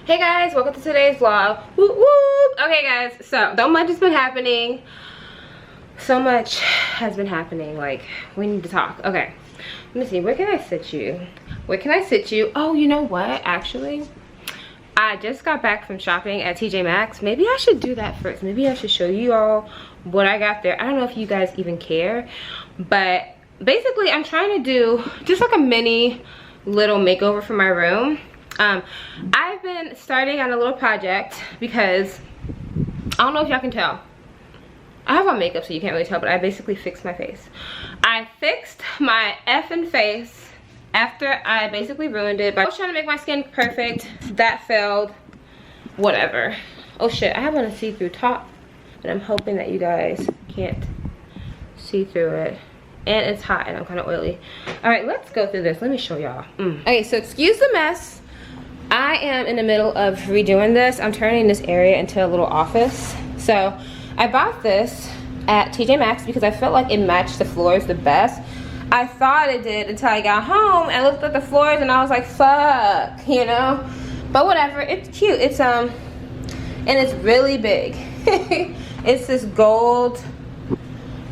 Hey guys, welcome to today's vlog. Whoop, whoop. Okay guys, so much has been happening. So much has been happening. Like, we need to talk. Okay, let me see. Where can I sit you? Where can I sit you? Oh, you know what? Actually, I just got back from shopping at TJ Maxx. Maybe I should do that first. Maybe I should show you all what I got there. I don't know if you guys even care, but basically I'm trying to do just like a mini little makeover for my room. I've been starting on a little project because I don't know if y'all can tell. I have on makeup so you can't really tell, but I basically fixed my face. I fixed my effing face after I basically ruined it. But I was trying to make my skin perfect. That failed. Whatever. Oh shit, I have on a see-through top, and I'm hoping that you guys can't see through it. And it's hot and I'm kind of oily. All right, let's go through this. Let me show y'all. Okay, so excuse the mess. I am in the middle of redoing this. I'm turning this area into a little office. So I bought this at TJ Maxx because I felt like it matched the floors the best. I thought it did until I got home and looked at the floors and I was like, fuck, you know? But whatever, it's cute. It's and it's really big. It's this gold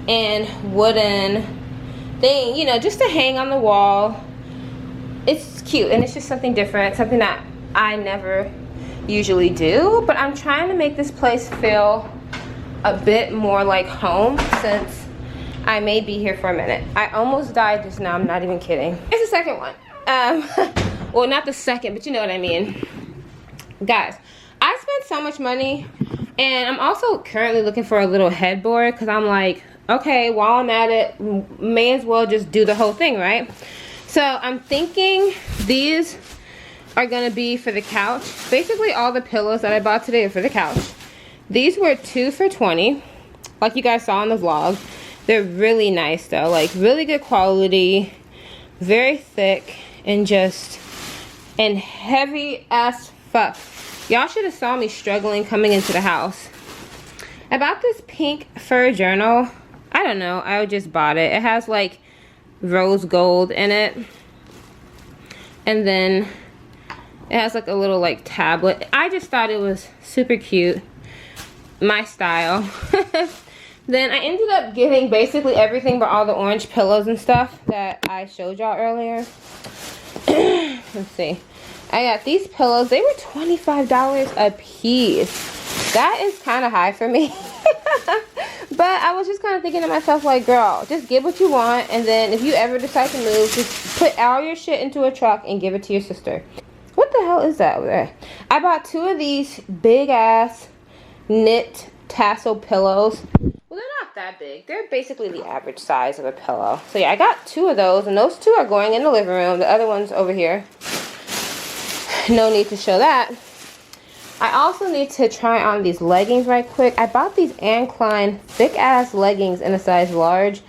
and wooden thing, you know, just to hang on the wall. It's cute and it's just something different, something that I never usually do, but I'm trying to make this place feel a bit more like home since I may be here for a minute. I almost died just now, I'm not even kidding. It's the second one. Well, not the second, but you know what I mean. Guys, I spent so much money and I'm also currently looking for a little headboard because I'm like, okay, while I'm at it, may as well just do the whole thing, right? So I'm thinking these are gonna be for the couch. Basically all the pillows that I bought today are for the couch. These were 2 for $20, like you guys saw in the vlog. They're really nice though, like really good quality, very thick, and heavy as fuck. Y'all should have saw me struggling coming into the house. I bought this pink fur journal. I don't know, I just bought it. It has like rose gold in it, and then it has like a little like tablet. I just thought it was super cute, my style. Then I ended up getting basically everything but all the orange pillows and stuff that I showed y'all earlier. Let's see, I got these pillows. They were $25 a piece. That is kind of high for me. But I was just kind of thinking to myself, like, girl, just get what you want, and then if you ever decide to move, just put all your shit into a truck and give it to your sister. What the hell is that over there? I bought 2 of these big ass knit tassel pillows. Well, they're not that big. They're basically the average size of a pillow. So yeah, I got 2 of those, and those 2 are going in the living room. The other one's over here. No need to show that. I also need to try on these leggings right quick. I bought these Anne Klein thick ass leggings in a size large.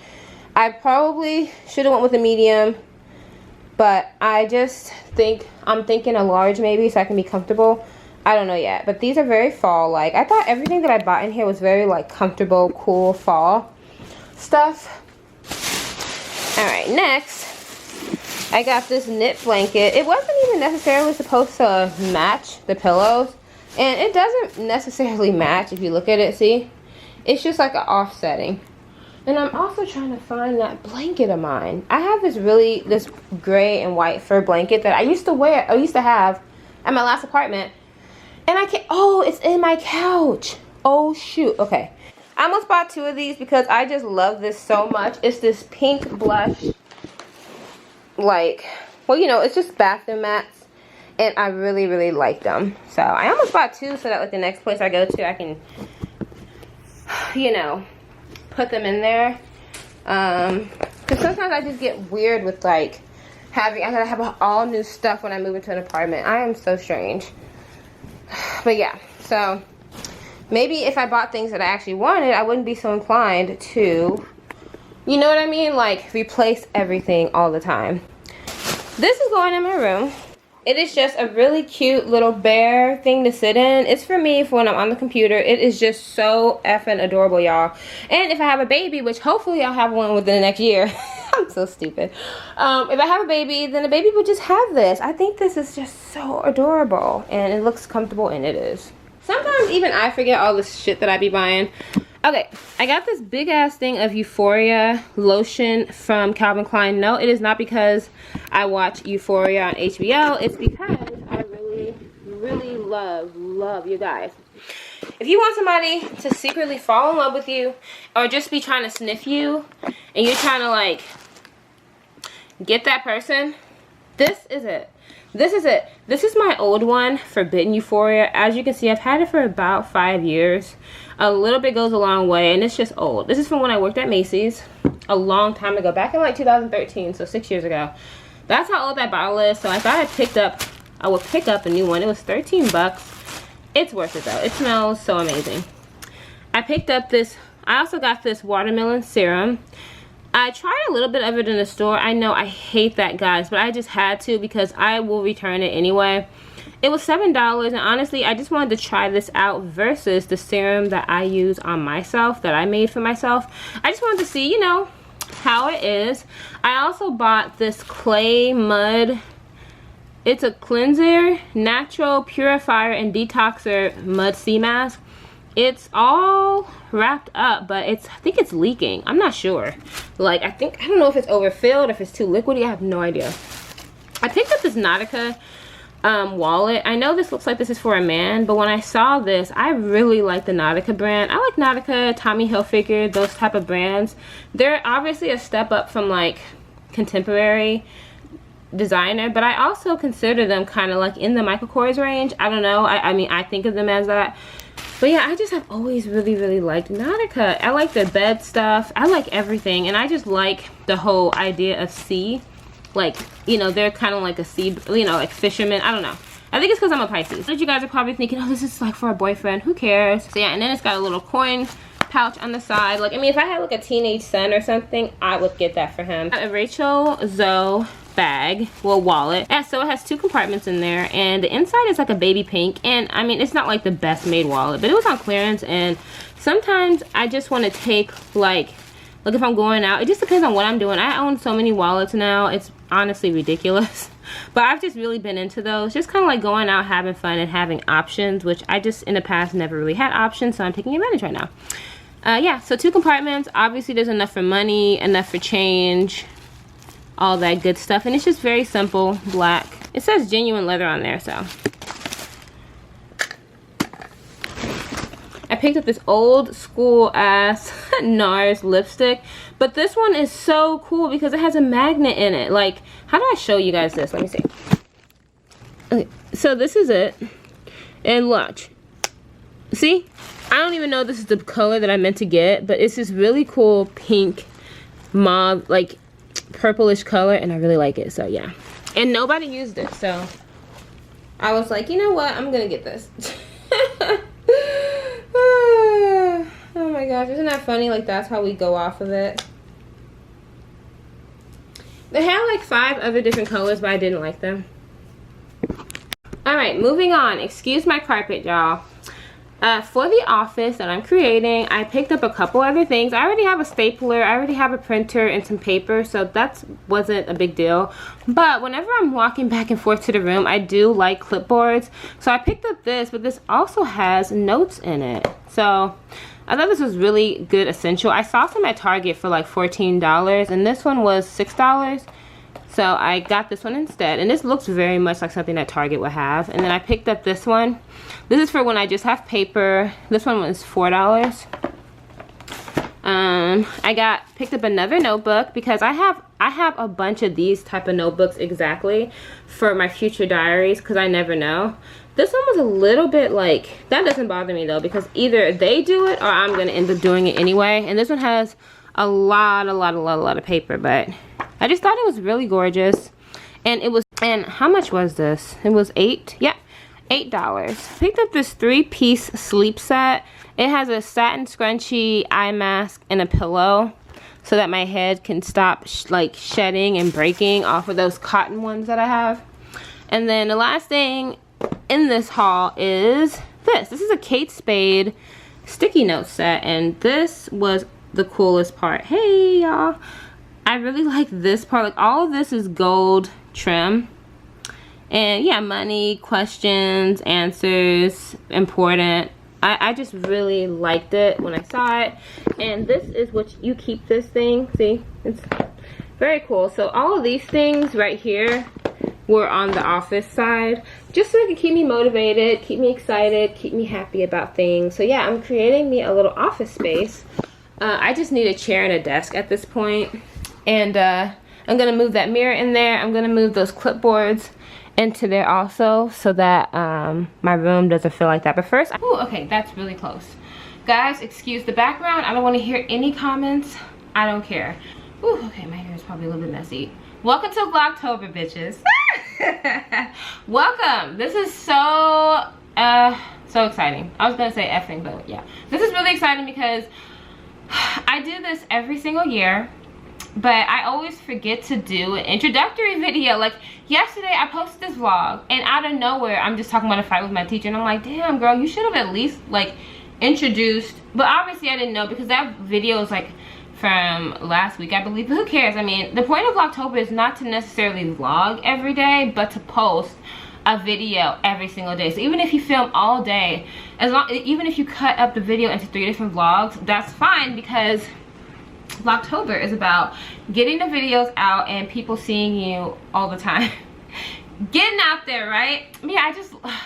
I probably should have went with a medium, but I just think I'm thinking a large maybe so I can be comfortable. I don't know yet, but these are very fall like. I thought everything that I bought in here was very like comfortable, cool fall stuff. All right, next I got this knit blanket. It wasn't even necessarily supposed to match the pillows. And it doesn't necessarily match if you look at it, see? It's just like an offsetting. And I'm also trying to find that blanket of mine. I have this gray and white fur blanket that I used to have at my last apartment. And I can't, oh, it's in my couch. Oh shoot, okay. I almost bought 2 of these because I just love this so much. It's this pink blush, like, well, you know, it's just bathroom mats. And I really, really like them. So I almost bought 2 so that like the next place I go to, I can, you know, put them in there. Because sometimes I just get weird with like I gotta have all new stuff when I move into an apartment. I am so strange. But yeah, so maybe if I bought things that I actually wanted, I wouldn't be so inclined to, you know what I mean? Like replace everything all the time. This is going in my room. It is just a really cute little bear thing to sit in. It's for me for when I'm on the computer. It is just so effing adorable, y'all. And if I have a baby, which hopefully I'll have one within the next year. I'm so stupid. If I have a baby, then the baby would just have this. I think this is just so adorable. And it looks comfortable, and it is. Sometimes even I forget all the shit that I be buying. Okay, I got this big ass thing of Euphoria lotion from Calvin Klein. No, it is not because I watch Euphoria on HBO. It's because I really, really love you guys. If you want somebody to secretly fall in love with you or just be trying to sniff you and you're trying to like get that person, this is it. This is it. This is my old one, Forbidden Euphoria. As you can see, I've had it for about 5 years. A little bit goes a long way, and it's just old. This is from when I worked at Macy's a long time ago, back in like 2013, so 6 years ago. That's how old that bottle is. So I thought I would pick up a new one. It was 13 bucks. It's worth it though. It smells so amazing. I picked up this. I also got this watermelon serum. I tried a little bit of it in the store. I know I hate that, guys, but I just had to because I will return it anyway. It was $7, and honestly, I just wanted to try this out versus the serum that I use on myself, that I made for myself. I just wanted to see, you know, how it is. I also bought this clay mud. It's a cleanser, natural purifier, and detoxer mud sea mask. It's all wrapped up, but I think it's leaking. I'm not sure. Like, I don't know if it's overfilled, if it's too liquidy. I have no idea. I picked up this Nautica wallet. I know this looks like this is for a man, but when I saw this, I really like the Nautica brand. I like Nautica, Tommy Hilfiger, those type of brands. They're obviously a step up from like contemporary designer, but I also consider them kind of like in the Michael Kors range. I don't know. I mean, I think of them as that. But yeah, I just have always really liked Nautica. I like their bed stuff. I like everything. And I just like the whole idea of sea. Like, you know, they're kind of like a sea, you know, like fishermen. I don't know. I think it's because I'm a Pisces. But you guys are probably thinking, oh, this is like for a boyfriend. Who cares? So yeah, and then it's got a little coin pouch on the side. Like, I mean, if I had like a teenage son or something, I would get that for him. A Rachel Zoe bag, well, wallet. Yeah, so it has 2 compartments in there, and the inside is like a baby pink. And I mean, it's not like the best made wallet, but it was on clearance. And sometimes I just want to take like if I'm going out, it just depends on what I'm doing. I own so many wallets now, it's honestly ridiculous. But I've just really been into those, just kind of like going out, having fun, and having options, which I just in the past never really had options, so I'm taking advantage right now. Yeah, so 2 compartments. Obviously there's enough for money, enough for change, all that good stuff, and it's just very simple, black. It says genuine leather on there, so. I picked up this old school ass NARS lipstick, but this one is so cool because it has a magnet in it. Like, how do I show you guys this? Let me see. Okay, so this is it, and watch. See? I don't even know this is the color that I meant to get, but it's this really cool pink mauve, like purplish color, and I really like it. So yeah, and nobody used it, so I was like, you know what, I'm gonna get this. Oh my gosh, isn't that funny? Like, that's how we go off of it. They had like 5 other different colors, but I didn't like them. All right, moving on. Excuse my carpet, y'all. For the office that I'm creating, I picked up a couple other things. I already have a stapler, I already have a printer and some paper, so that wasn't a big deal. But whenever I'm walking back and forth to the room, I do like clipboards. So I picked up this, but this also has notes in it. So I thought this was really good essential. I saw some at Target for like $14, and this one was $6. So I got this one instead, and this looks very much like something that Target would have. And then I picked up this one. This is for when I just have paper. This one was $4. I picked up another notebook because I have a bunch of these type of notebooks exactly for my future diaries, because I never know. This one was a little bit like, that doesn't bother me though, because either they do it or I'm gonna end up doing it anyway. And this one has a lot of paper, but I just thought it was really gorgeous. And it was, and how much was this? It was $8 picked up this 3-piece sleep set. It has a satin scrunchie, eye mask, and a pillow so that my head can stop like shedding and breaking off of those cotton ones that I have. And then the last thing in this haul is this. This is a Kate Spade sticky note set, and this was the coolest part. Hey y'all, I really like this part. Like, all of this is gold trim, and yeah, money, questions, answers, important. I just really liked it when I saw it. And this is what you keep this thing. See, it's very cool. So all of these things right here were on the office side, just so it could keep me motivated, keep me excited, keep me happy about things. So yeah, I'm creating me a little office space. I just need a chair and a desk at this point. And I'm gonna move that mirror in there. I'm gonna move those clipboards into there also, so that my room doesn't feel like that. But first, ooh, okay, that's really close. Guys, excuse the background. I don't want to hear any comments. I don't care. Ooh, okay, my hair is probably a little bit messy. Welcome to Vlogtober, bitches. Welcome. This is so exciting. I was gonna say effing, but yeah, this is really exciting because I do this every single year, but I always forget to do an introductory video. Like yesterday, I posted this vlog, and out of nowhere, I'm just talking about a fight with my teacher, and I'm like, damn, girl, you should have at least like introduced. But obviously, I didn't know, because that video is like from last week, I believe. But who cares? I mean, the point of Vlogtober is not to necessarily vlog every day, but to post a video every single day. So even if you film all day, even if you cut up the video into 3 different vlogs, that's fine, because Vlogtober is about getting the videos out and people seeing you all the time. Getting out there, right? Yeah,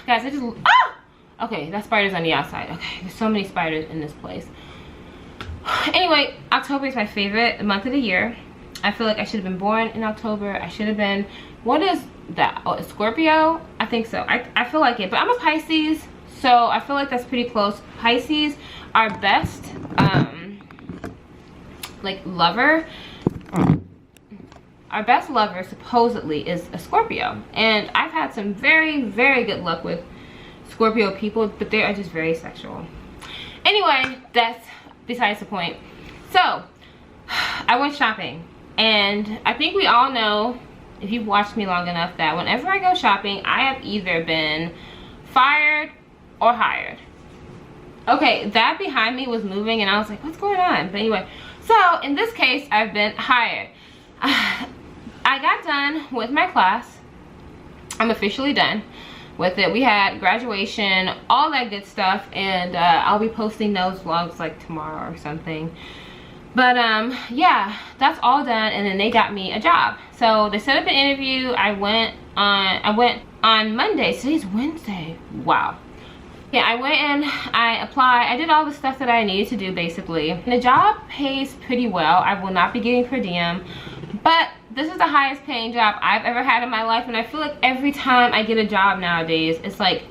guys, oh! Okay, that spider's on the outside. Okay, there's so many spiders in this place. Anyway, October is my favorite month of the year. I feel like I should have been born in October. I should have been, what is that? Oh, Scorpio? I think so. I feel like it. But I'm a Pisces, so I feel like that's pretty close. Pisces are best, like lover. Our best lover supposedly is a Scorpio. And I've had some very, very good luck with Scorpio people, but they are just very sexual. Anyway, that's besides the point. So I went shopping, and I think we all know, if you've watched me long enough, that whenever I go shopping, I have either been fired or hired. Okay, that behind me was moving, and I was like, what's going on? But anyway, so in this case, I've been hired. I got done with my class. I'm officially done with it. We had graduation, all that good stuff, and I'll be posting those vlogs like tomorrow or something. But yeah, that's all done, and then they got me a job. So they set up an interview. I went on Monday. Today's Wednesday. Wow. Yeah, I went and I applied. I did all the stuff that I needed to do, basically. And the job pays pretty well. I will not be getting per diem, but this is the highest paying job I've ever had in my life. And I feel like every time I get a job nowadays, it's like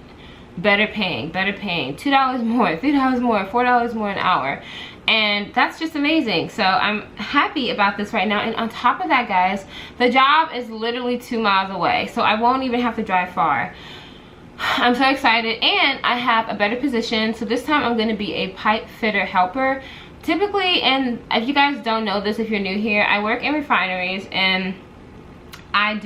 better paying, $2 more, $3 more, $4 more an hour. And that's just amazing. So I'm happy about this right now. And on top of that, guys, the job is literally 2 miles away, so I won't even have to drive far. I'm so excited, and I have a better position. So this time I'm going to be a pipe fitter helper. Typically, and if you guys don't know this, if you're new here, I work in refineries, and I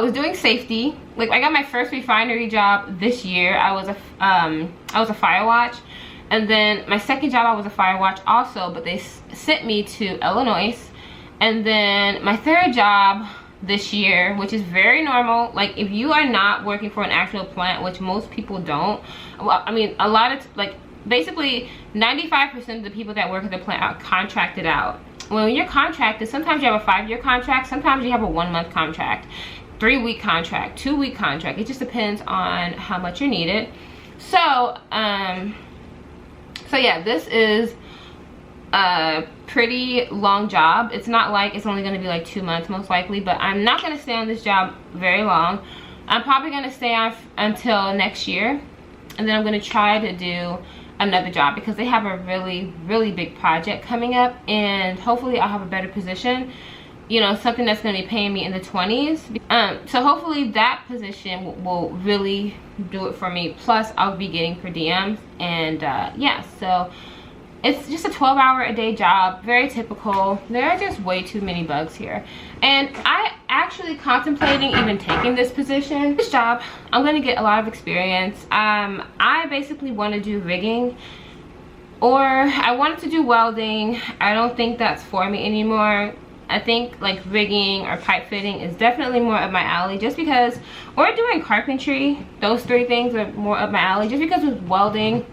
was doing safety. Like, I got my first refinery job this year. I was a fire watch, and then my second job I was a fire watch also, but they sent me to Illinois. And then my third job this year, which is very normal, like if you are not working for an actual plant, which most people don't, well, I mean, a lot of, like, basically 95% of the people that work at the plant are contracted out. When you're contracted, sometimes you have a 5-year contract, sometimes you have a 1-month contract, 3-week contract, 2-week contract. It just depends on how much you're needed. So so yeah, this is a pretty long job. It's not like it's only going to be like 2 months most likely, but I'm not going to stay on this job very long. I'm probably going to stay on until next year, and then I'm going to try to do another job because they have a really big project coming up, and hopefully I'll have a better position, you know, something that's going to be paying me in the 20s. So hopefully that position will really do it for me, plus I'll be getting per diems. And yeah, so it's just a 12-hour-a-day job, very typical. There are just way too many bugs here, and I actually contemplating even taking this position. This job, I'm going to get a lot of experience. I basically want to do rigging, or I wanted to do welding. I don't think that's for me anymore. I think like rigging or pipe fitting is definitely more up my alley, just because, or doing carpentry. Those three things are more up my alley, just because with welding,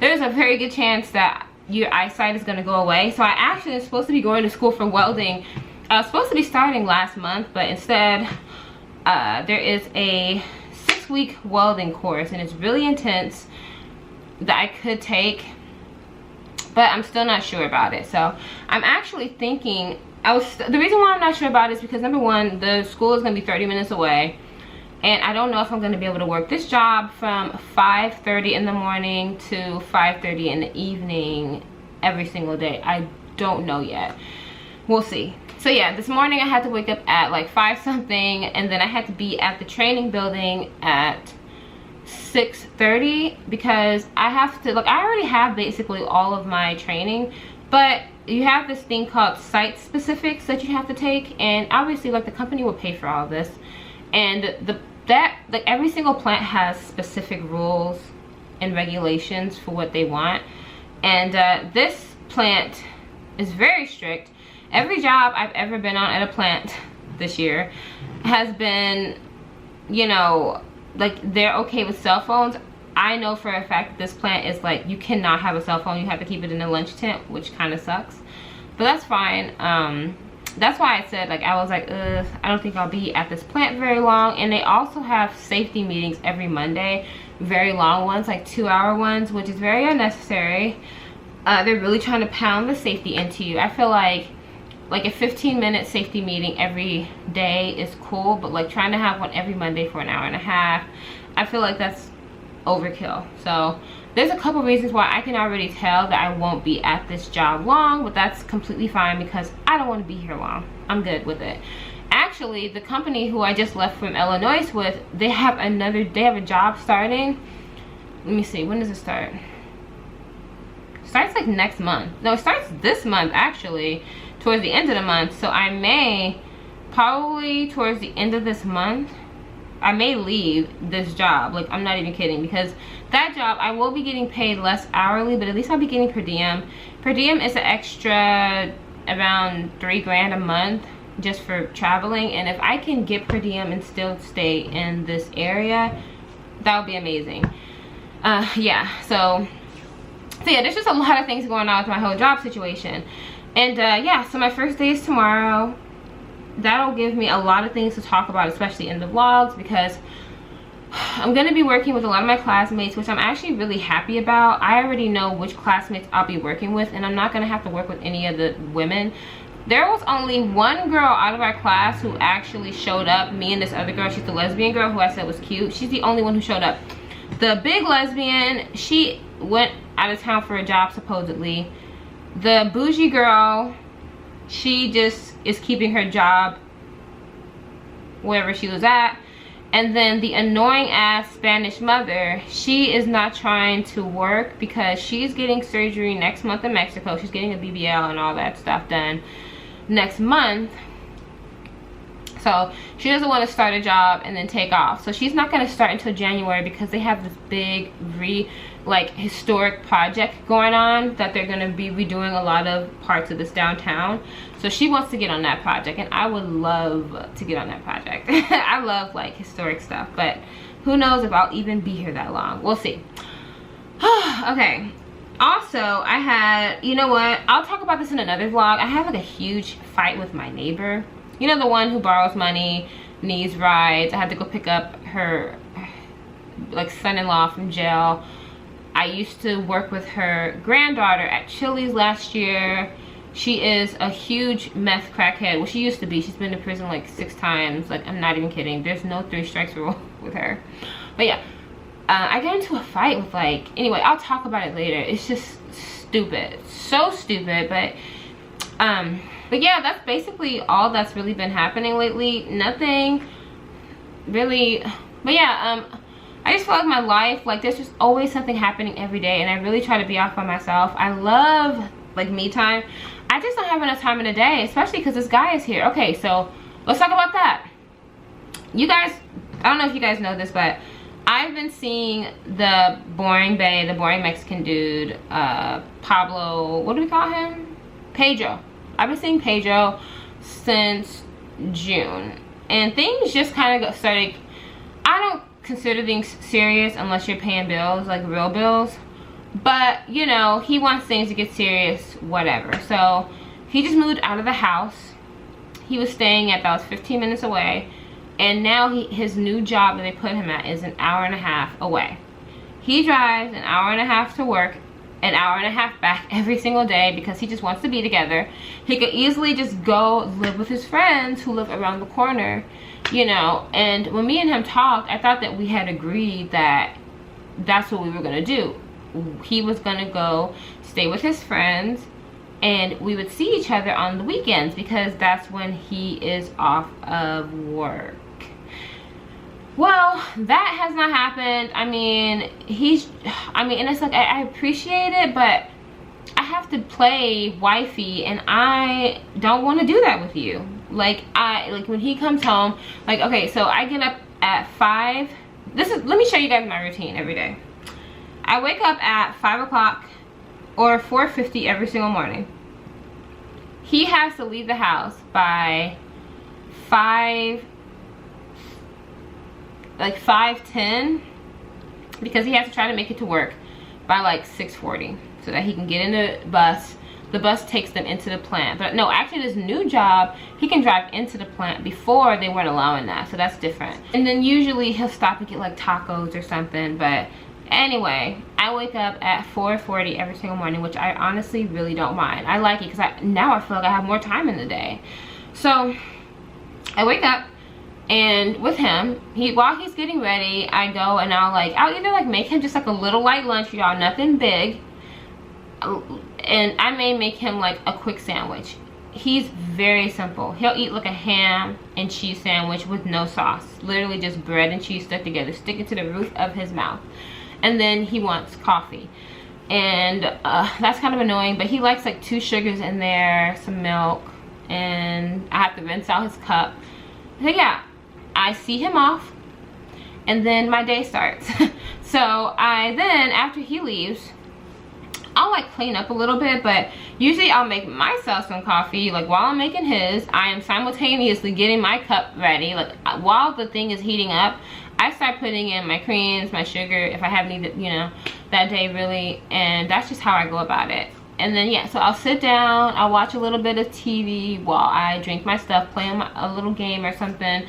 there's a very good chance that your eyesight is going to go away. So I actually am supposed to be going to school for welding. I was supposed to be starting last month, but instead there is a 6-week welding course, and it's really intense, that I could take, but I'm still not sure about it. So I'm actually thinking, the reason why I'm not sure about it is because, number one, the school is going to be 30 minutes away, and I don't know if I'm going to be able to work this job from 5:30 in the morning to 5:30 in the evening every single day. I don't know yet. We'll see. So yeah, this morning I had to wake up at like 5 something, and then I had to be at the training building at 6:30, because I have to, like, I already have basically all of my training, but you have this thing called site specifics that you have to take, and obviously like the company will pay for all of this, and like every single plant has specific rules and regulations for what they want, and this plant is very strict. Every job I've ever been on at a plant this year has been, you know, like they're okay with cell phones. I know for a fact that this plant is like, you cannot have a cell phone. You have to keep it in a lunch tent, which kind of sucks, but that's fine. That's why I said, like, I was like, I don't think I'll be at this plant very long. And they also have safety meetings every Monday, very long ones, like 2-hour ones, which is very unnecessary. They're really trying to pound the safety into you. I feel like a 15-minute safety meeting every day is cool, but like trying to have one every Monday for an hour and a half, I feel like that's overkill. So there's a couple reasons why I can already tell that I won't be at this job long, but that's completely fine because I don't want to be here long. I'm good with it. Actually, the company who I just left from Illinois with, they have a job starting. Let me see, when does it start? It starts like next month. No, it starts this month actually, towards the end of the month. So I may, probably towards the end of this month, I may leave this job. Like, I'm not even kidding, because that job I will be getting paid less hourly, but at least I'll be getting per diem. Per diem is an extra around $3 grand a month just for traveling, and if I can get per diem and still stay in this area, that would be amazing. Yeah, so yeah, there's just a lot of things going on with my whole job situation. And yeah, so my first day is tomorrow. That'll give me a lot of things to talk about, especially in the vlogs, because I'm going to be working with a lot of my classmates, which I'm actually really happy about. I already know which classmates I'll be working with, and I'm not going to have to work with any of the women. There was only one girl out of our class who actually showed up. Me and this other girl, she's the lesbian girl who I said was cute. She's the only one who showed up. The big lesbian, she went out of town for a job supposedly. The bougie girl, she just is keeping her job wherever she was at. And then the annoying ass Spanish mother, she is not trying to work because she's getting surgery next month in Mexico. She's getting a BBL and all that stuff done next month. So she doesn't want to start a job and then take off. So she's not going to start until January, because they have this big historic project going on that they're going to be redoing a lot of parts of this downtown. So she wants to get on that project, and I would love to get on that project. I love like historic stuff, but who knows if I'll even be here that long. We'll see. Okay. Also, I had, you know what, I'll talk about this in another vlog. I had like a huge fight with my neighbor. You know, the one who borrows money, needs rides. I had to go pick up her like son-in-law from jail. I used to work with her granddaughter at Chili's last year. She is a huge meth crackhead. Well, she used to be. She's been to prison like 6 times. Like, I'm not even kidding. There's no 3 strikes rule with her. But yeah, I got into a fight with anyway, I'll talk about it later. It's just stupid. So stupid. But yeah, that's basically all that's really been happening lately. Nothing really. But yeah, I just feel like my life, there's just always something happening every day, and I really try to be off by myself. I love me time. I just don't have enough time in a day, especially because this guy is here. Okay, so let's talk about that. you guys, I don't know if you guys know this, but I've been seeing the boring bae, the boring Mexican dude, Pablo, what do we call him? Pedro. I've been seeing Pedro since June, and things just kind of started. I don't consider things serious unless you're paying bills, like real bills, but you know, he wants things to get serious, whatever. So he just moved out of the house he was staying at that was 15 minutes away, and now his new job that they put him at is an hour and a half away. He drives an hour and a half to work, an hour and a half back every single day because he just wants to be together. He could easily just go live with his friends who live around the corner, you know. And when me and him talked, I thought that we had agreed that that's what we were gonna do. He was gonna go stay with his friends, and we would see each other on the weekends because that's when he is off of work. Well, that has not happened. I mean, and it's like, I appreciate it, but I have to play wifey, and I don't want to do that with you. Like, when he comes home, like, okay, so I get up at 5. Let me show you guys my routine every day. I wake up at 5 o'clock or 4:50 every single morning. He has to leave the house by 5:10 because he has to try to make it to work by like 6:40 so that he can get in the bus. The bus takes them into the plant. But no, actually this new job, he can drive into the plant. Before, they weren't allowing that, so that's different. And then usually he'll stop and get like tacos or something. But anyway, I wake up at 4:40 every single morning, which I honestly really don't mind. I like it because now I feel like I have more time in the day. So I wake up, and with him, while he's getting ready, I go and I'll either like make him just like a little light lunch, y'all, nothing big. And I may make him like a quick sandwich. He's very simple. He'll eat like a ham and cheese sandwich with no sauce. Literally just bread and cheese stuck together, stick it to the roof of his mouth. And then he wants coffee. And that's kind of annoying, but he likes like 2 sugars in there, some milk, and I have to rinse out his cup. So yeah, I see him off, and then my day starts. So after he leaves, I'll like clean up a little bit, but usually I'll make myself some coffee. Like while I'm making his, I am simultaneously getting my cup ready. Like while the thing is heating up, I start putting in my creams, my sugar, if I have needed, you know, that day really. And that's just how I go about it. And then yeah, so I'll sit down, I'll watch a little bit of TV while I drink my stuff, play a little game or something.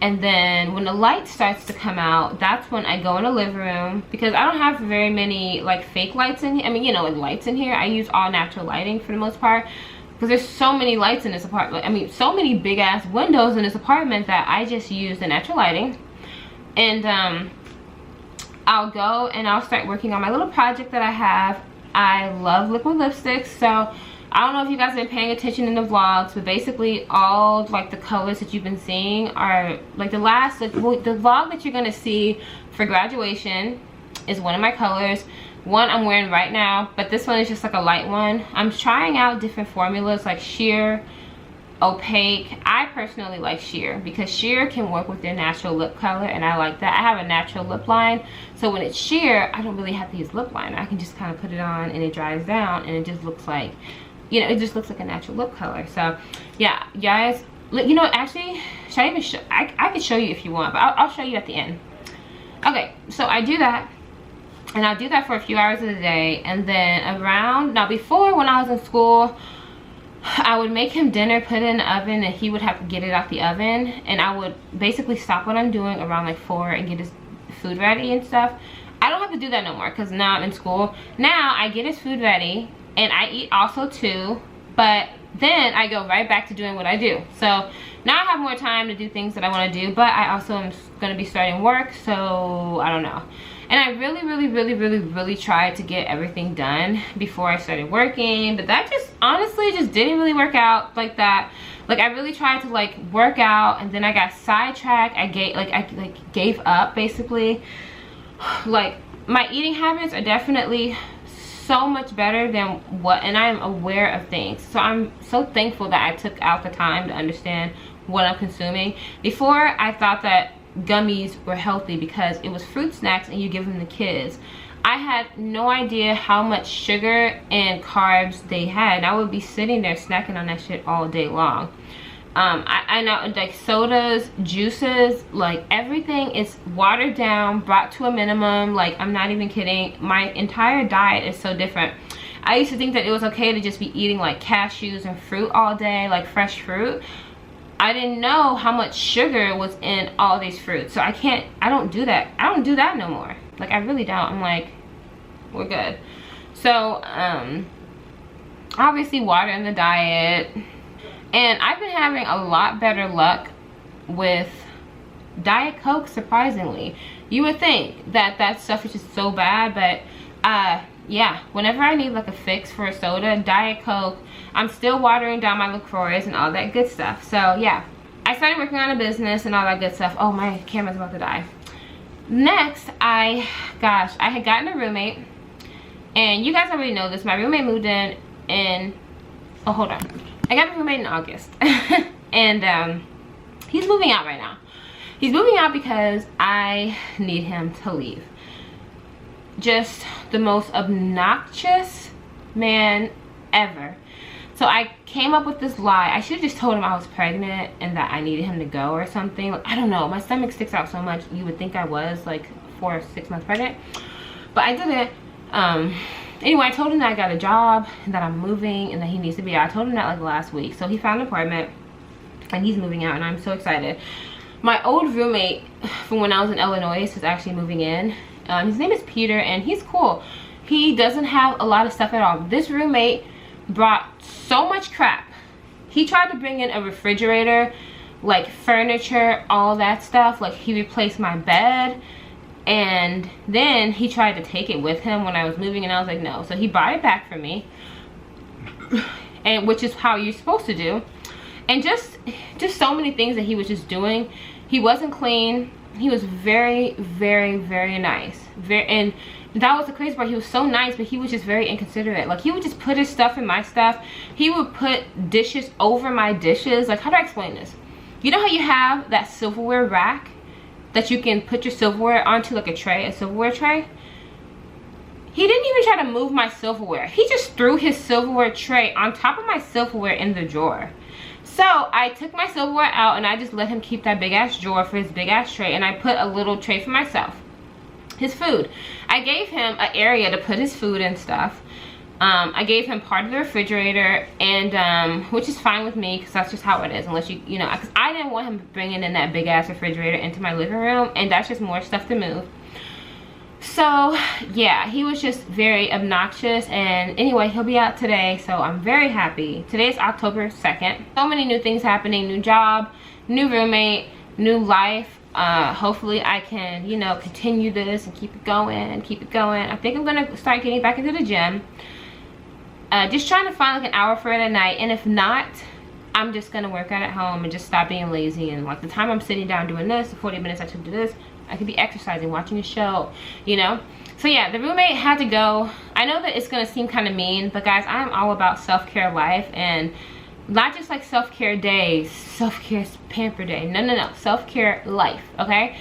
And then when the light starts to come out, that's when I go in the living room, because I don't have very many like fake lights in here. I mean, you know, like lights in here. I use all natural lighting for the most part, because there's so many lights in this apartment. I mean, so many big ass windows in this apartment that I just use the natural lighting. And I'll go and I'll start working on my little project that I have. I love liquid lipsticks, so I don't know if you guys have been paying attention in the vlogs, but basically all like the colors that you've been seeing are like the vlog that you're gonna see for graduation is one of my colors. One I'm wearing right now, but this one is just like a light one. I'm trying out different formulas like sheer, opaque. I personally like sheer because sheer can work with your natural lip color, and I like that. I have a natural lip line, so when it's sheer, I don't really have to use lip liner. I can just kind of put it on and it dries down, and it just looks like, you know, it just looks like a natural lip color. So yeah, guys, you know, actually, should I even show? I could show you if you want, but I'll show you at the end. Okay, so I do that, and I'll do that for a few hours of the day, and then before, when I was in school, I would make him dinner, put it in the oven, and he would have to get it out the oven, and I would basically stop what I'm doing around like 4 and get his food ready and stuff. I don't have to do that no more because now I'm in school. Now I get his food ready, and I eat also too, but then I go right back to doing what I do. So now I have more time to do things that I want to do, but I also am going to be starting work, so I don't know. And I really tried to get everything done before I started working, but that just honestly just didn't really work out like that. Like I really tried to like work out, and then I got sidetracked. I gave up basically. Like my eating habits are definitely so much better than and I'm aware of things. So I'm so thankful that I took out the time to understand what I'm consuming. Before, I thought that gummies were healthy because it was fruit snacks and you give them to kids. I had no idea how much sugar and carbs they had, and I would be sitting there snacking on that shit all day long. I know, like sodas, juices, like everything is watered down, brought to a minimum. Like, I'm not even kidding. My entire diet is so different. I used to think that it was okay to just be eating like cashews and fruit all day, like fresh fruit. I didn't know how much sugar was in all these fruits. So I don't do that. I don't do that no more. Like, I really don't. I'm like, we're good. So, obviously water in the diet. And I've been having a lot better luck with Diet Coke, surprisingly. You would think that that stuff is just so bad, but yeah, whenever I need like a fix for a soda, Diet Coke. I'm still watering down my LaCroix and all that good stuff. So yeah, I started working on a business and all that good stuff. Oh, my camera's about to die. Next, I had gotten a roommate, and you guys already know this. My roommate moved in oh, hold on. I got a roommate in August. And he's moving out right now. He's moving out because I need him to leave. Just the most obnoxious man ever. So I came up with this lie. I should have just told him I was pregnant and that I needed him to go or something. Like, I don't know. My stomach sticks out so much. You would think I was like 4 or 6 months pregnant. But I didn't. Anyway, I told him that I got a job and that I'm moving and that he needs to be out. I told him that like last week. So he found an apartment and he's moving out, and I'm so excited. My old roommate from when I was in Illinois is actually moving in. His name is Peter, and he's cool. He doesn't have a lot of stuff at all. This roommate brought so much crap. He tried to bring in a refrigerator, like furniture, all that stuff. Like, he replaced my bed. And then he tried to take it with him when I was moving, and I was like, no. So he brought it back for me, and which is how you're supposed to do. And just so many things that he was just doing. He wasn't clean. He was very, very, very nice. And that was the crazy part. He was so nice, but he was just very inconsiderate. Like, he would just put his stuff in my stuff. He would put dishes over my dishes. Like, how do I explain this? You know how you have that silverware rack that you can put your silverware onto, like a tray, a silverware tray? He didn't even try to move my silverware. He just threw his silverware tray on top of my silverware in the drawer. So I took my silverware out and I just let him keep that big ass drawer for his big ass tray, and I put a little tray for myself. His food. I gave him an area to put his food and stuff. I gave him part of the refrigerator, and which is fine with me because that's just how it is, unless you know, because I didn't want him bringing in that big ass refrigerator into my living room, and that's just more stuff to move. So yeah, he was just very obnoxious. And anyway, he'll be out today, so I'm very happy. Today's October 2nd. So many new things happening. New job, new roommate, new life. Hopefully I can, you know, continue this and keep it going and keep it going. I think I'm gonna start getting back into the gym. Just trying to find like an hour for it at night, and if not, I'm just gonna work out at home and just stop being lazy. And like the time I'm sitting down doing this, the 40 minutes I took to this, I could be exercising, watching a show, you know. So yeah, the roommate had to go. I know that it's gonna seem kind of mean, but guys, I'm all about self-care life, and not just like self-care days, self-care pamper day. No, self-care life. Okay,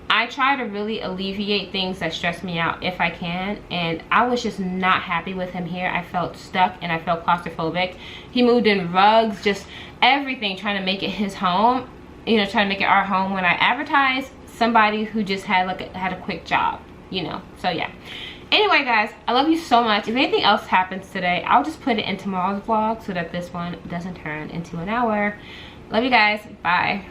I try to really alleviate things that stress me out if I can, and I was just not happy with him here. I felt stuck and I felt claustrophobic. He moved in rugs, just everything, trying to make it his home, you know, trying to make it our home, when I advertised somebody who just had like had a quick job, you know. So yeah, anyway guys, I love you so much. If anything else happens today, I'll just put it in tomorrow's vlog so that this one doesn't turn into an hour. Love you guys. Bye.